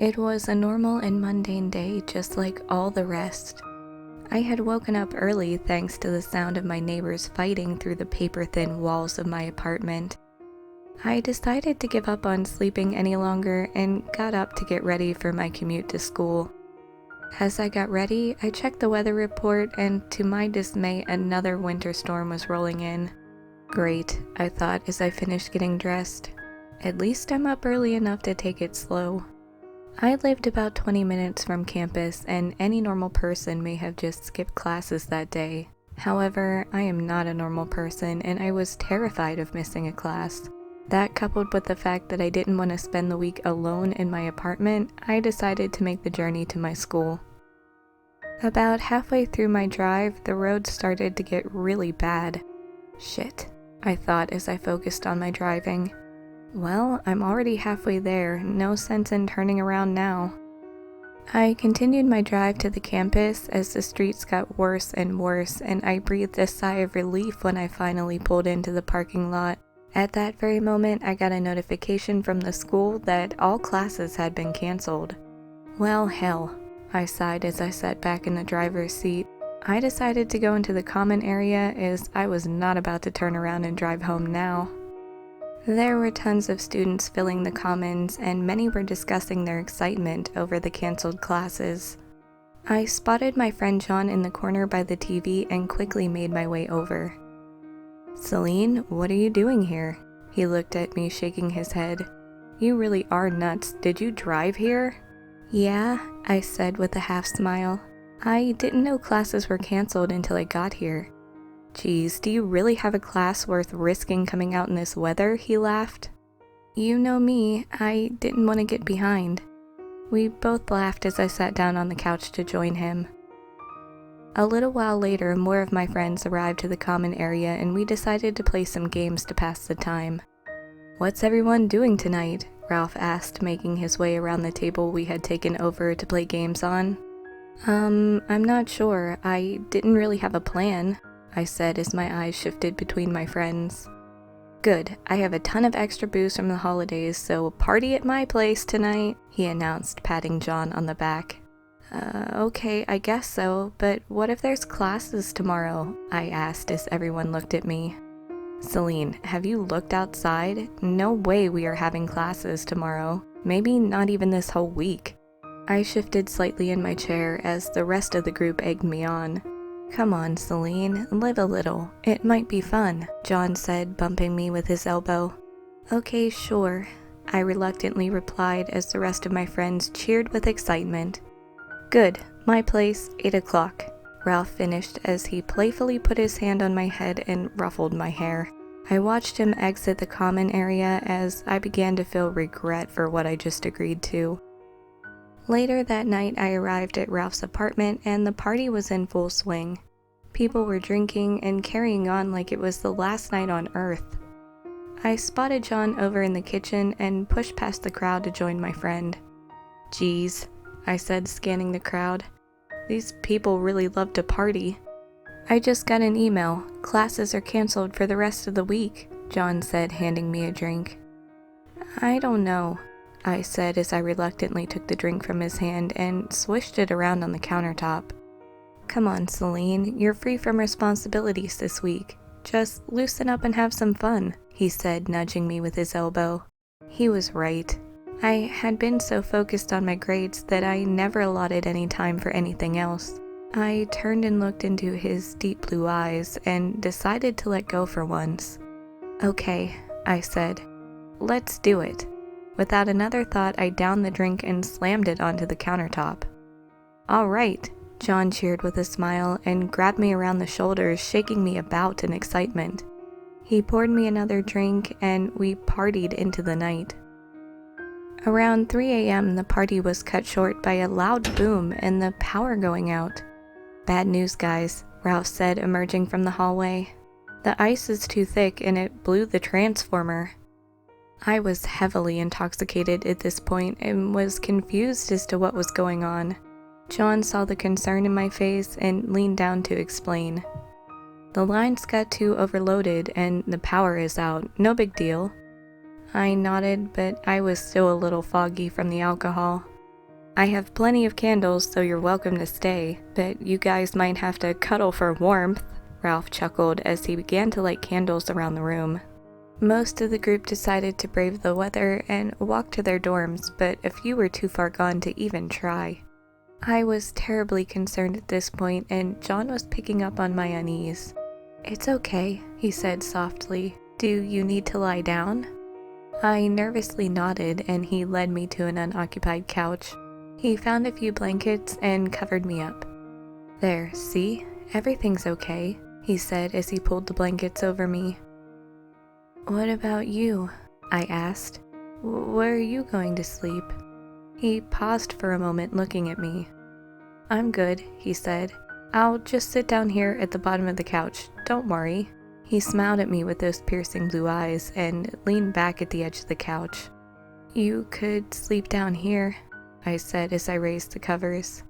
It was a normal and mundane day, just like all the rest. I had woken up early thanks to the sound of my neighbors fighting through the paper-thin walls of my apartment. I decided to give up on sleeping any longer and got up to get ready for my commute to school. As I got ready, I checked the weather report, and to my dismay, another winter storm was rolling in. Great, I thought as I finished getting dressed. At least I'm up early enough to take it slow. I lived about 20 minutes from campus, and any normal person may have just skipped classes that day. However, I am not a normal person, and I was terrified of missing a class. That, coupled with the fact that I didn't want to spend the week alone in my apartment, I decided to make the journey to my school. About halfway through my drive, the road started to get really bad. Shit, I thought as I focused on my driving. Well, I'm already halfway there, no sense in turning around now. I continued my drive to the campus as the streets got worse and worse, and I breathed a sigh of relief when I finally pulled into the parking lot. At that very moment, I got a notification from the school that all classes had been canceled. Well, hell, I sighed as I sat back in the driver's seat. I decided to go into the common area as I was not about to turn around and drive home now. There were tons of students filling the commons, and many were discussing their excitement over the canceled classes. I spotted my friend John in the corner by the TV and quickly made my way over. "Celine, what are you doing here?" He looked at me, shaking his head. "You really are nuts. Did you drive here?" "Yeah," I said with a half smile. "I didn't know classes were canceled until I got here." "Geez, do you really have a class worth risking coming out in this weather?" he laughed. "You know me, I didn't want to get behind." We both laughed as I sat down on the couch to join him. A little while later, more of my friends arrived to the common area and we decided to play some games to pass the time. "What's everyone doing tonight?" Ralph asked, making his way around the table we had taken over to play games on. I'm not sure. I didn't really have a plan," I said as my eyes shifted between my friends. "Good, I have a ton of extra booze from the holidays, so party at my place tonight," he announced, patting John on the back. Okay, I guess so, but what if there's classes tomorrow?" I asked as everyone looked at me. "Celine, have you looked outside? No way we are having classes tomorrow. Maybe not even this whole week." I shifted slightly in my chair as the rest of the group egged me on. "Come on, Celine, live a little. It might be fun," John said, bumping me with his elbow. "Okay, sure," I reluctantly replied as the rest of my friends cheered with excitement. "Good, my place, 8 o'clock. Ralph finished as he playfully put his hand on my head and ruffled my hair. I watched him exit the common area as I began to feel regret for what I just agreed to. Later that night, I arrived at Ralph's apartment and the party was in full swing. People were drinking and carrying on like it was the last night on Earth. I spotted John over in the kitchen and pushed past the crowd to join my friend. "Geez," I said, scanning the crowd. "These people really love to party." "I just got an email. Classes are canceled for the rest of the week," John said, handing me a drink. "I don't know," I said as I reluctantly took the drink from his hand and swished it around on the countertop. "Come on, Celine, you're free from responsibilities this week. Just loosen up and have some fun," he said, nudging me with his elbow. He was right. I had been so focused on my grades that I never allotted any time for anything else. I turned and looked into his deep blue eyes and decided to let go for once. "Okay," I said. "Let's do it." Without another thought, I downed the drink and slammed it onto the countertop. "All right," John cheered with a smile and grabbed me around the shoulders, shaking me about in excitement. He poured me another drink and we partied into the night. Around 3 a.m., the party was cut short by a loud boom and the power going out. "Bad news, guys," Ralph said, emerging from the hallway. "The ice is too thick and it blew the transformer." I was heavily intoxicated at this point and was confused as to what was going on. John saw the concern in my face and leaned down to explain. "The lines got too overloaded and the power is out. No big deal." I nodded, but I was still a little foggy from the alcohol. I have plenty of candles, so you're welcome to stay, but you guys might have to cuddle for warmth, Ralph chuckled as he began to light candles around the room. Most of the group decided to brave the weather and walk to their dorms, but a few were too far gone to even try. I was terribly concerned at this point, and John was picking up on my unease. "It's okay," he said softly. "Do you need to lie down?" I nervously nodded, and he led me to an unoccupied couch. He found a few blankets and covered me up. "There, see? Everything's okay," he said as he pulled the blankets over me. "What about you?" I asked. "Where are you going to sleep?" He paused for a moment looking at me. "I'm good," he said. "I'll just sit down here at the bottom of the couch. Don't worry." He smiled at me with those piercing blue eyes and leaned back at the edge of the couch. "You could sleep down here," I said as I raised the covers.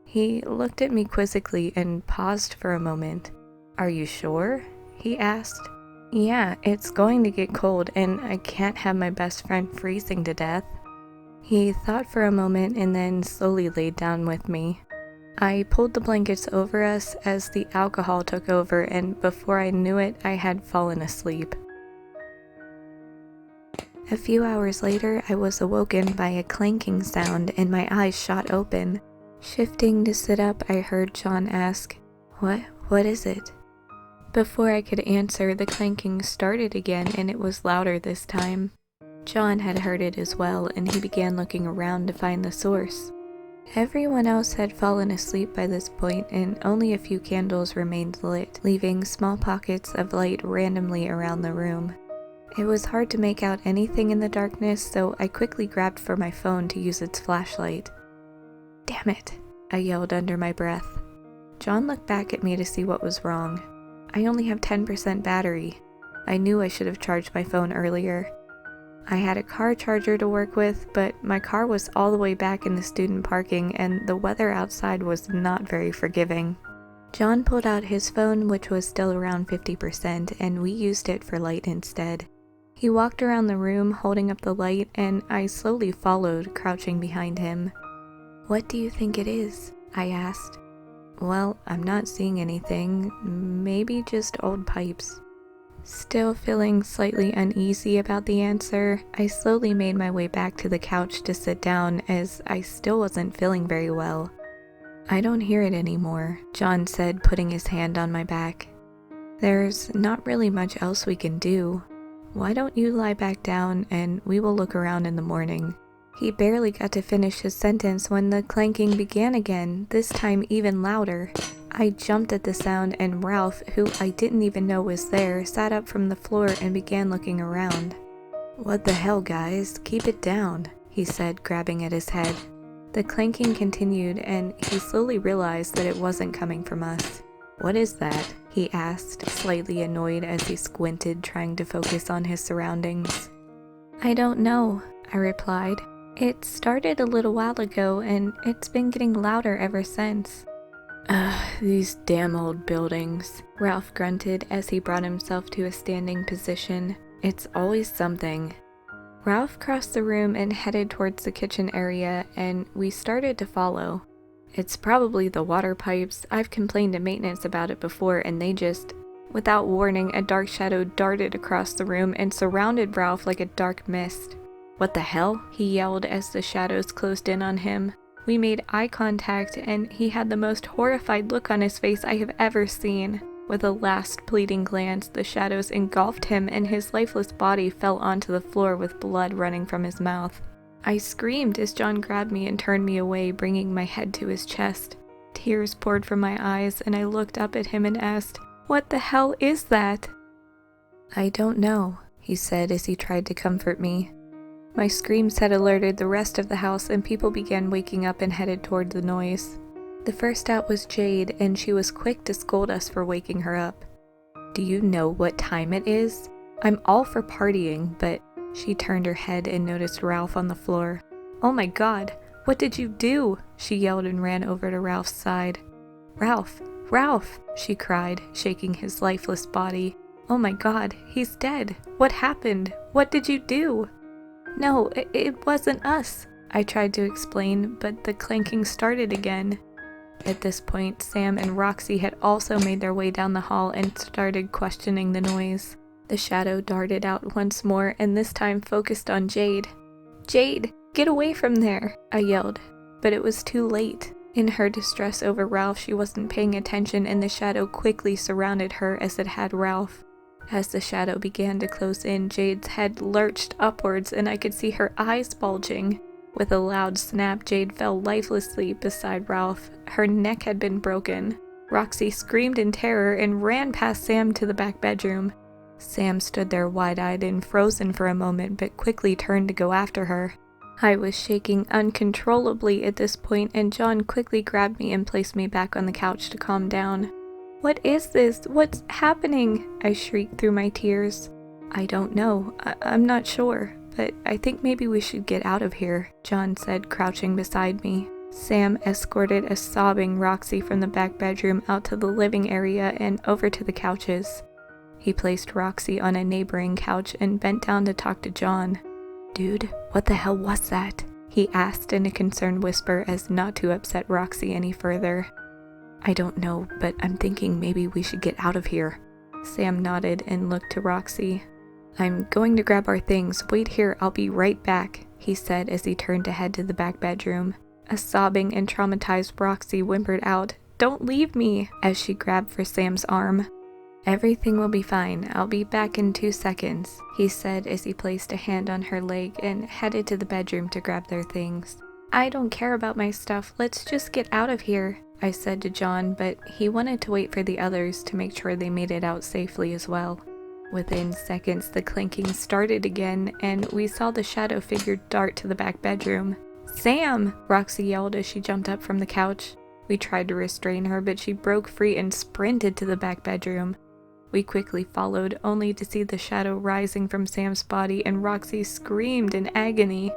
He looked at me quizzically and paused for a moment. "Are you sure?" he asked. "Yeah, it's going to get cold and I can't have my best friend freezing to death." He thought for a moment and then slowly laid down with me. I pulled the blankets over us as the alcohol took over, and before I knew it, I had fallen asleep. A few hours later, I was awoken by a clanking sound and my eyes shot open. Shifting to sit up, I heard John ask, What is it?" Before I could answer, the clanking started again, and it was louder this time. John had heard it as well, and he began looking around to find the source. Everyone else had fallen asleep by this point, and only a few candles remained lit, leaving small pockets of light randomly around the room. It was hard to make out anything in the darkness, so I quickly grabbed for my phone to use its flashlight. "Damn it," I yelled under my breath. John looked back at me to see what was wrong. I only have 10% battery. I knew I should have charged my phone earlier. I had a car charger to work with, but my car was all the way back in the student parking and the weather outside was not very forgiving. John pulled out his phone, which was still around 50%, and we used it for light instead. He walked around the room holding up the light, and I slowly followed, crouching behind him. "What do you think it is?" I asked. "Well, I'm not seeing anything. Maybe just old pipes." Still feeling slightly uneasy about the answer, I slowly made my way back to the couch to sit down as I still wasn't feeling very well. "I don't hear it anymore," John said, putting his hand on my back. "There's not really much else we can do. Why don't you lie back down and we will look around in the morning." He barely got to finish his sentence when the clanking began again, this time even louder. I jumped at the sound, and Ralph, who I didn't even know was there, sat up from the floor and began looking around. "What the hell, guys? Keep it down," he said, grabbing at his head. The clanking continued, and he slowly realized that it wasn't coming from us. "What is that?" he asked, slightly annoyed as he squinted, trying to focus on his surroundings. "I don't know," I replied. "It started a little while ago, and it's been getting louder ever since." These damn old buildings," Ralph grunted as he brought himself to a standing position. "It's always something." Ralph crossed the room and headed towards the kitchen area, and we started to follow. "It's probably the water pipes. I've complained to maintenance about it before, and they just..." Without warning, a dark shadow darted across the room and surrounded Ralph like a dark mist. "What the hell?" he yelled as the shadows closed in on him. We made eye contact, and he had the most horrified look on his face I have ever seen. With a last pleading glance, the shadows engulfed him and his lifeless body fell onto the floor with blood running from his mouth. I screamed as John grabbed me and turned me away, bringing my head to his chest. Tears poured from my eyes, and I looked up at him and asked, "What the hell is that?" "I don't know," he said as he tried to comfort me. My screams had alerted the rest of the house, and people began waking up and headed toward the noise. The first out was Jade, and she was quick to scold us for waking her up. "Do you know what time it is? I'm all for partying, but..." She turned her head and noticed Ralph on the floor. "Oh my God, what did you do?" she yelled and ran over to Ralph's side. "Ralph, Ralph," she cried, shaking his lifeless body. "Oh my God, he's dead. What happened? What did you do?" "No, it wasn't us," I tried to explain, but the clanking started again. At this point, Sam and Roxy had also made their way down the hall and started questioning the noise. The shadow darted out once more and this time focused on Jade. "Jade, get away from there!" I yelled, but it was too late. In her distress over Ralph, she wasn't paying attention and the shadow quickly surrounded her as it had Ralph. As the shadow began to close in, Jade's head lurched upwards and I could see her eyes bulging. With a loud snap, Jade fell lifelessly beside Ralph. Her neck had been broken. Roxy screamed in terror and ran past Sam to the back bedroom. Sam stood there wide-eyed and frozen for a moment, but quickly turned to go after her. I was shaking uncontrollably at this point, and John quickly grabbed me and placed me back on the couch to calm down. "What is this? What's happening?" I shrieked through my tears. "I don't know. I'm not sure. But I think maybe we should get out of here," John said, crouching beside me. Sam escorted a sobbing Roxy from the back bedroom out to the living area and over to the couches. He placed Roxy on a neighboring couch and bent down to talk to John. "Dude, what the hell was that?" he asked in a concerned whisper as not to upset Roxy any further. "I don't know, but I'm thinking maybe we should get out of here." Sam nodded and looked to Roxy. "I'm going to grab our things. Wait here, I'll be right back," he said as he turned to head to the back bedroom. A sobbing and traumatized Roxy whimpered out, "Don't leave me," as she grabbed for Sam's arm. "Everything will be fine. I'll be back in 2 seconds," he said as he placed a hand on her leg and headed to the bedroom to grab their things. "I don't care about my stuff. Let's just get out of here," I said to John, but he wanted to wait for the others to make sure they made it out safely as well. Within seconds, the clanking started again, and we saw the shadow figure dart to the back bedroom. "Sam!" Roxy yelled as she jumped up from the couch. We tried to restrain her, but she broke free and sprinted to the back bedroom. We quickly followed, only to see the shadow rising from Sam's body, and Roxy screamed in agony.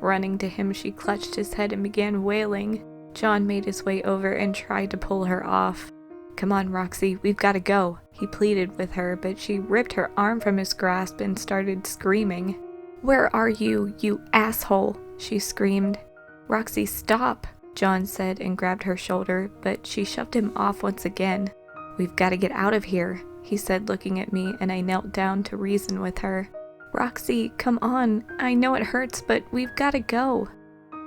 Running to him, she clutched his head and began wailing. John made his way over and tried to pull her off. "Come on, Roxy, we've got to go," he pleaded with her, but she ripped her arm from his grasp and started screaming. "Where are you, you asshole?" she screamed. "Roxy, stop," John said and grabbed her shoulder, but she shoved him off once again. "We've got to get out of here," he said, looking at me, and I knelt down to reason with her. "Roxy, come on. I know it hurts, but we've got to go."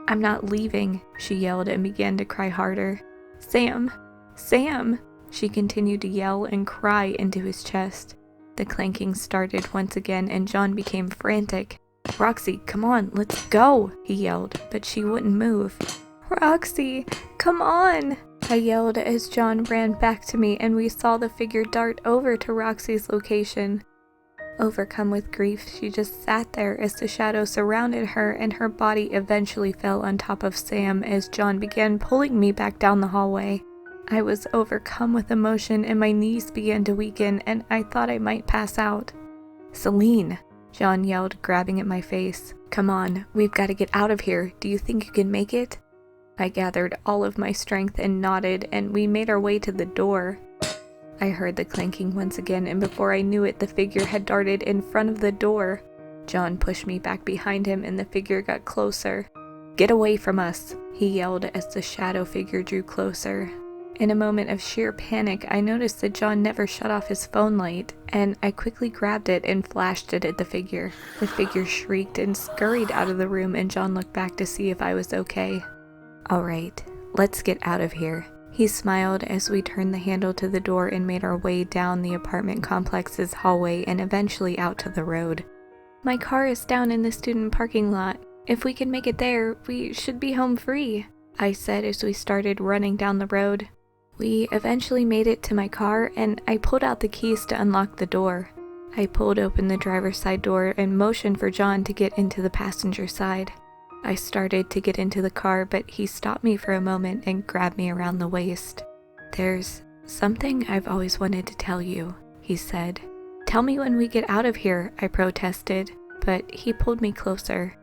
"I'm not leaving," she yelled and began to cry harder. "Sam! Sam!" She continued to yell and cry into his chest. The clanking started once again and John became frantic. "Roxy, come on, let's go," he yelled, but she wouldn't move. "Roxy, come on," I yelled as John ran back to me and we saw the figure dart over to Roxy's location. Overcome with grief, she just sat there as the shadow surrounded her and her body eventually fell on top of Sam as John began pulling me back down the hallway. I was overcome with emotion and my knees began to weaken and I thought I might pass out. "Celine," John yelled, grabbing at my face. "Come on, we've got to get out of here. Do you think you can make it?" I gathered all of my strength and nodded, and we made our way to the door. I heard the clanking once again, and before I knew it, the figure had darted in front of the door. John pushed me back behind him and the figure got closer. "Get away from us," he yelled as the shadow figure drew closer. In a moment of sheer panic, I noticed that John never shut off his phone light, and I quickly grabbed it and flashed it at the figure. The figure shrieked and scurried out of the room, and John looked back to see if I was okay. "All right, let's get out of here." He smiled as we turned the handle to the door and made our way down the apartment complex's hallway and eventually out to the road. "My car is down in the student parking lot. If we can make it there, we should be home free," I said as we started running down the road. We eventually made it to my car, and I pulled out the keys to unlock the door. I pulled open the driver's side door and motioned for John to get into the passenger side. I started to get into the car, but he stopped me for a moment and grabbed me around the waist. "There's something I've always wanted to tell you," he said. "Tell me when we get out of here," I protested, but he pulled me closer.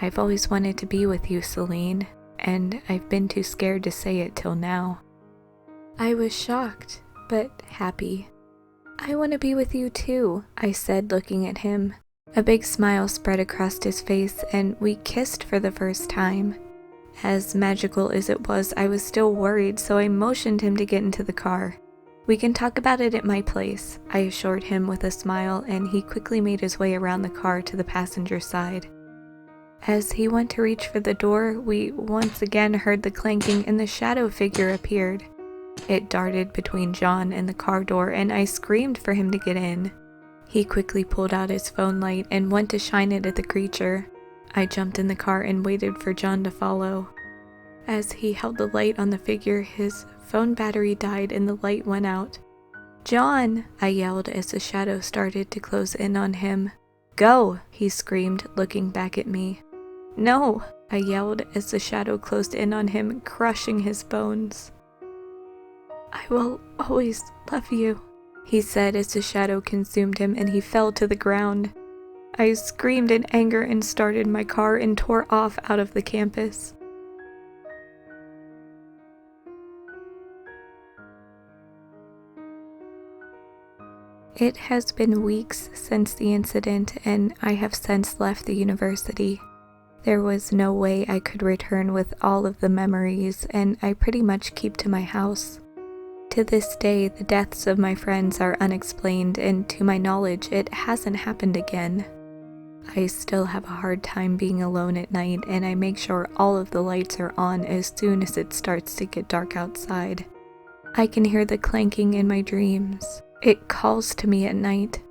"I've always wanted to be with you, Celine, and I've been too scared to say it till now." I was shocked, but happy. "I want to be with you too," I said, looking at him. A big smile spread across his face, and we kissed for the first time. As magical as it was, I was still worried, so I motioned him to get into the car. "We can talk about it at my place," I assured him with a smile, and he quickly made his way around the car to the passenger side. As he went to reach for the door, we once again heard the clanking and the shadow figure appeared. It darted between John and the car door, and I screamed for him to get in. He quickly pulled out his phone light and went to shine it at the creature. I jumped in the car and waited for John to follow. As he held the light on the figure, his phone battery died and the light went out. "John!" I yelled as the shadow started to close in on him. "Go!" he screamed, looking back at me. "No!" I yelled as the shadow closed in on him, crushing his bones. "I will always love you," he said as the shadow consumed him and he fell to the ground. I screamed in anger and started my car and tore off out of the campus. It has been weeks since the incident, and I have since left the university. There was no way I could return with all of the memories, and I pretty much keep to my house. To this day, the deaths of my friends are unexplained, and to my knowledge, it hasn't happened again. I still have a hard time being alone at night, and I make sure all of the lights are on as soon as it starts to get dark outside. I can hear the clanking in my dreams. It calls to me at night.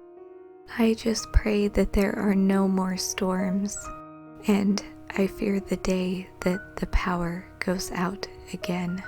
I just pray that there are no more storms, and I fear the day that the power goes out again.